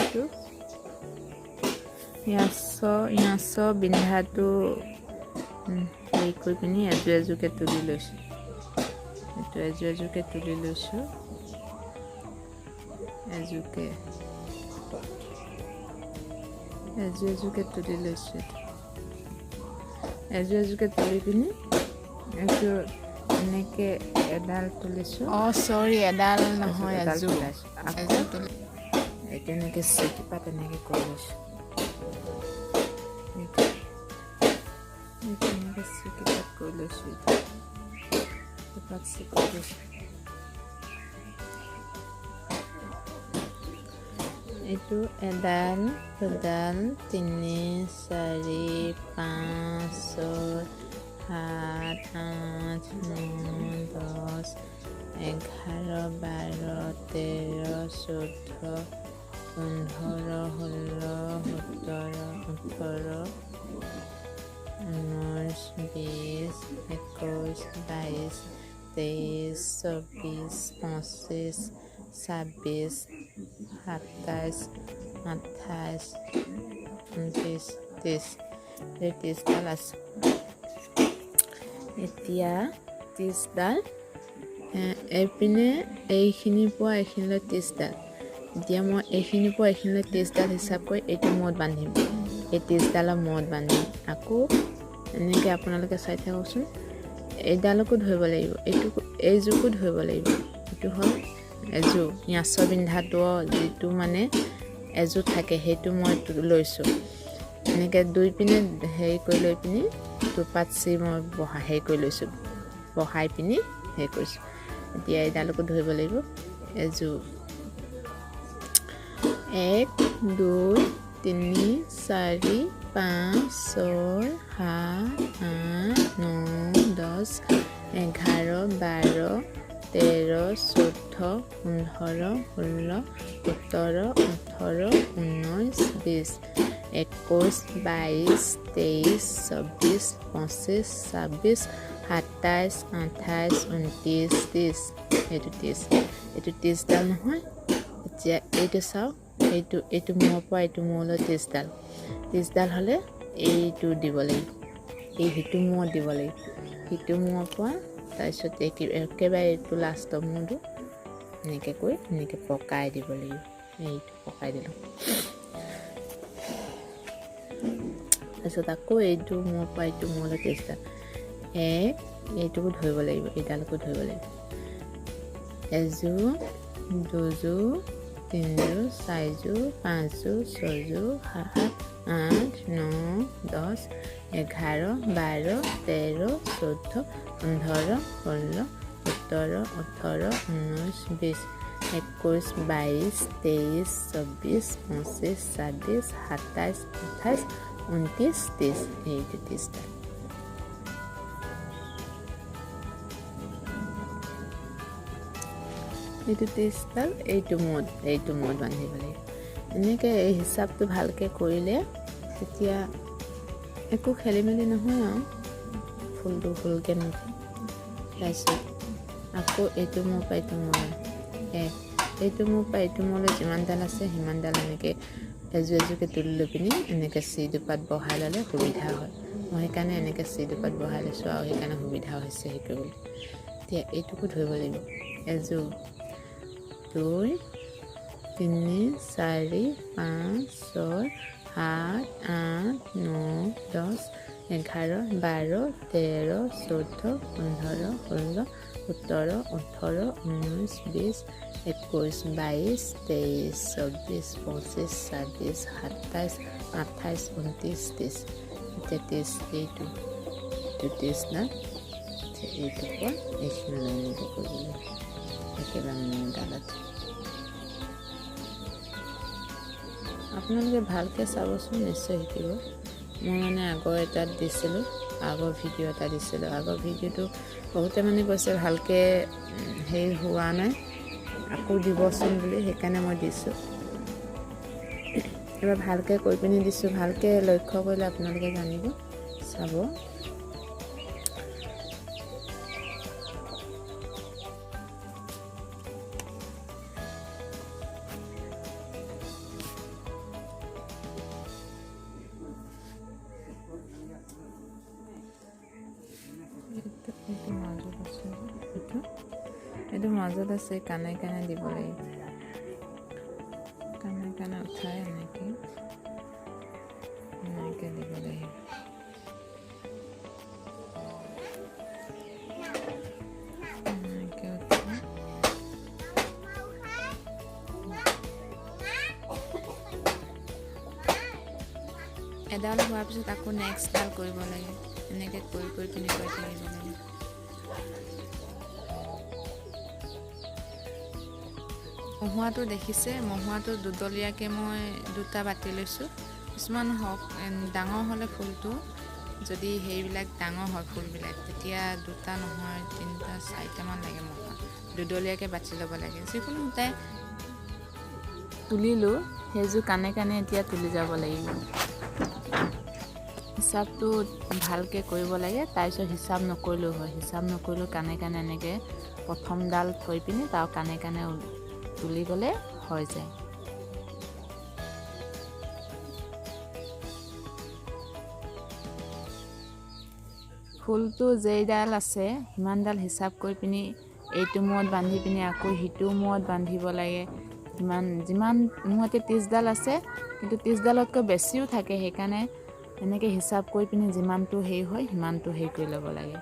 লৈছোঁ ইয়াছ বিন্ধাটো হেৰি কৰি পিনি এযোৰকৈ তুলি লৈছোঁ এইটো এযোৰকৈ তুলি লৈছোঁ এযোৰকৈ তুলি লৈছোঁ এযোৰকৈ তুলি পিনি এইটো এনেকৈ এডাল তুলিছোঁ চৰি এডাল নহয় এযোৰ এইটো এনেকৈ চিকিপা তেনেকৈ কৰি লৈছোঁ এনেকৈ চিকিপাত কৰি লৈছোঁ এইটো এডাল দুডাল তিনি 4 5 6 7 8 9 10 11 12 13 14 15 16 17 18 19 20 21 22 23 24 25 26 27 28 29 30 30ডাল আছে এতিয়া 30ডাল এইপিনে এইখিনিৰ পৰা এইখিনিলৈ 30ডাল এতিয়া মই এইখিনিৰ পৰা এইখিনিলৈ 30ডাল হিচাপ কৰি এইটো মূৰত বান্ধিম এই 30ডালৰ মূৰত বান্ধিম আকৌ এনেকৈ আপোনালোকে চাই থাককচোন এইডালকো ধৰিব লাগিব এইযোৰকো ধৰিব লাগিব এইটো হ'ল এযোৰ ইয়াছ বিন্ধাটো যিটো মানে এযোৰ থাকে সেইটো মই লৈছোঁ এনেকৈ দুই পিনে হেৰি কৰি লৈ পিনি দুপাত চি মই হেৰি কৰি লৈছোঁ বহাই পিনি হেৰি কৰিছোঁ এতিয়া এইডালকো ধৰিব লাগিব এযোৰ 1 2 3 4 5 6 7 8 9 10 11 12 13 14 15 16 17 18 19 20 21 22 23 24 25 26 27 28 29 30 এইটো 30ডাল নহয় এতিয়া এইটো চাওক এইটো মূৰৰ পৰা এইটো মূৰলৈ 30ডাল হ'লে এইটো দিব লাগিব সিটো মূৰত দিব লাগিব সিটো মূৰৰ পৰা তাৰপিছত একেবাৰে এইটো লাষ্টৰ মূৰটো এনেকৈ কৰি এনেকৈ পকাই দিব লাগিব এইটো পকাই দিলোঁ তাৰপিছত আকৌ এইটো মূৰৰ পৰা এইটো মূৰলৈ 30ডাল এইটোকো ধৰিব লাগিব এইডালকো ধৰিব লাগিব এযোৰ দুযোৰ তিনিযোৰ চাৰিযোৰ পাঁচযোৰ ছয়যোৰ 7 8 9 10 11 12 13 14 15 16 17 18 19 20 21 22 23 24 25 26 27 28 29 30 এইটো 30ডাল এইটো 30ডাল এইটো মূৰত বান্ধিব লাগিব এনেকৈ এই হিচাপটো ভালকৈ কৰিলে তেতিয়া একো খেলি মেলি নহয় আৰু ফুলটো ফুলকৈ নুঠে তাৰপিছত আকৌ এইটো মূৰৰ পৰা এইটো মূৰলৈ এইটো মূৰৰ পৰা এইটো মূৰলৈ যিমানডাল আছে সিমানডাল এনেকৈ এযোৰকৈ তুলি লৈ পিনি এনেকৈ চি দুপাত বহাই ল'লে সুবিধা হয় মই সেইকাৰণে এনেকৈ চি দুপাত বহাই লৈছোঁ আৰু সেইকাৰণে সুবিধা হৈছে শিকিবলৈ এতিয়া এইটোকো ধৰিব লাগিব এযোৰ 2 3 4 5 6 7 8 9 10 11 12 13 14 15 16 17 18 19 20 21 22 23 24 25 26 27 28 29 30 এতিয়া 30 এইটো 30 এইটো পৰা এইখিনিলৈ এনেকৈ কৰিবলৈ একেবাৰে মূৰডালত আপোনালোকে ভালকৈ চাবচোন নিশ্চয় শিকিব মই মানে আগৰ এটাত দিছিলোঁ আগৰ ভিডিঅ' এটা দিছিলোঁ আগৰ ভিডিঅ'টো বহুতে মানে কৈছে ভালকৈ হেৰি হোৱা নাই আকৌ দিবচোন বুলি সেইকাৰণে মই দিছোঁ এবাৰ ভালকৈ কৈ পিনি দিছোঁ ভালকৈ লক্ষ্য কৰিলে আপোনালোকে জানিব চাব এইটো মাজত আছে কাণে কাণে দিব লাগিব কাণে কাণে উঠাই এনেকৈ দিব লাগিব এডাল হোৱাৰ পিছত আকৌ নেক্সটডাল কৰিব লাগে এনেকৈ কৰি পিনি গৈ থাকিব লাগে মহুৱাটো দেখিছে মহুৱাটো দুডলীয়াকৈ মই দুটা বাতি লৈছোঁ কিছুমান হওক ডাঙৰ হ'লে ফুলটো যদি সেইবিলাক ডাঙৰ হয় ফুলবিলাক তেতিয়া দুটা নহয় তিনিটা চাৰিটামান লাগে মহুৱা দুডলীয়াকৈ বাতি ল'ব লাগে যিকোনো সূতাই তুলিলোঁ সেইযোৰ কাণে কাণে এতিয়া তুলি যাব লাগিব হিচাপটো ভালকৈ কৰিব লাগে তাৰপিছত হিচাপ নকৰিলেও হয় হিচাপ নকৰিলেও কাণে কাণে এনেকৈ প্ৰথমডাল থৈ পিনি তাৰ কাণে কাণে তুলি গ'লে হৈ যায় ফুলটো যেইডাল আছে সিমানডাল হিচাপ কৰি পিনি এইটো মূৰত বান্ধি পিনি আকৌ সিটো মূৰত বান্ধিব লাগে যিমান মোৰ এতিয়া 30ডাল আছে কিন্তু 30ডালতকৈ বেছিও থাকে সেইকাৰণে এনেকৈ হিচাপ কৰি পিনি যিমানটো হেৰি হয় সিমানটো হেৰি কৰি ল'ব লাগে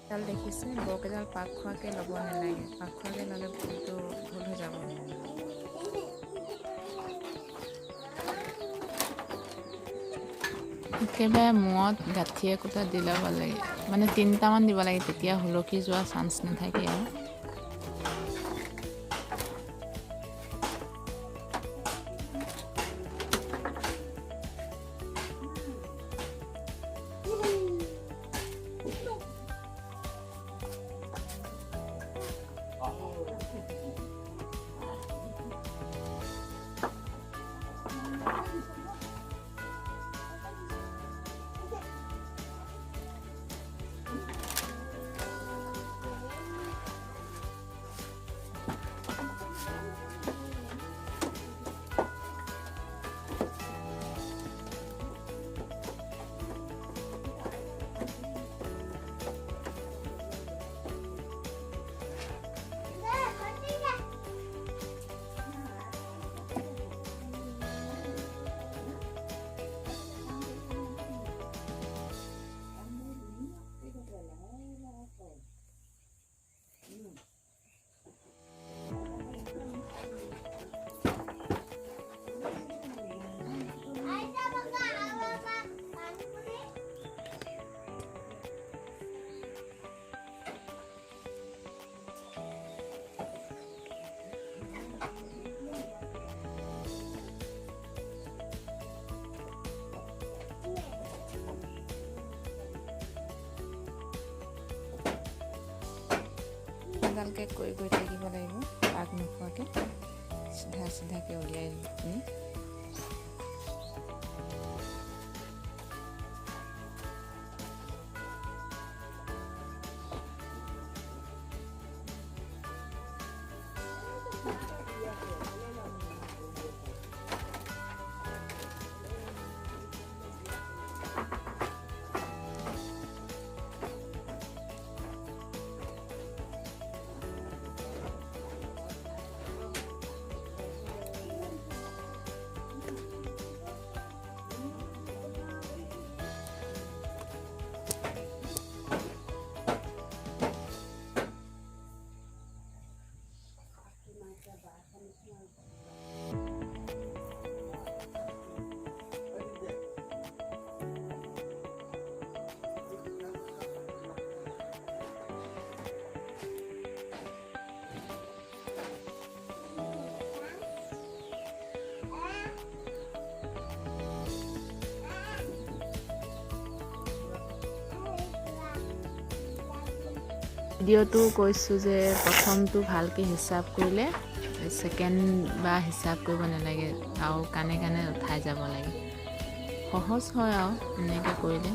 ডাল দেখিছে বৰকেইডাল পাক খোৱাকৈ ল'ব নালাগে পাক খোৱাকৈ ল'লে ফুলটো ভুল হৈ যাব একেবাৰে মূৰত গাঁঠিয়ে কোটা দি ল'ব লাগে মানে 3টামান দিব লাগে তেতিয়া হুলকি যোৱা চান্স নাথাকে আৰু এডালকৈ কৰি গৈ থাকিব লাগিব, পাক নোখোৱাকৈ চিধা চিধাকৈ উলিয়াই পিনি। ভিডিঅ'টো কৈছোঁ যে প্ৰথমটো ভালকৈ হিচাপ কৰিলে ছেকেণ্ড বা হিচাপ কৰিব নালাগে আৰু কাণে কাণে উঠাই যাব লাগে। সহজ হয় আৰু এনেকৈ কৰিলে।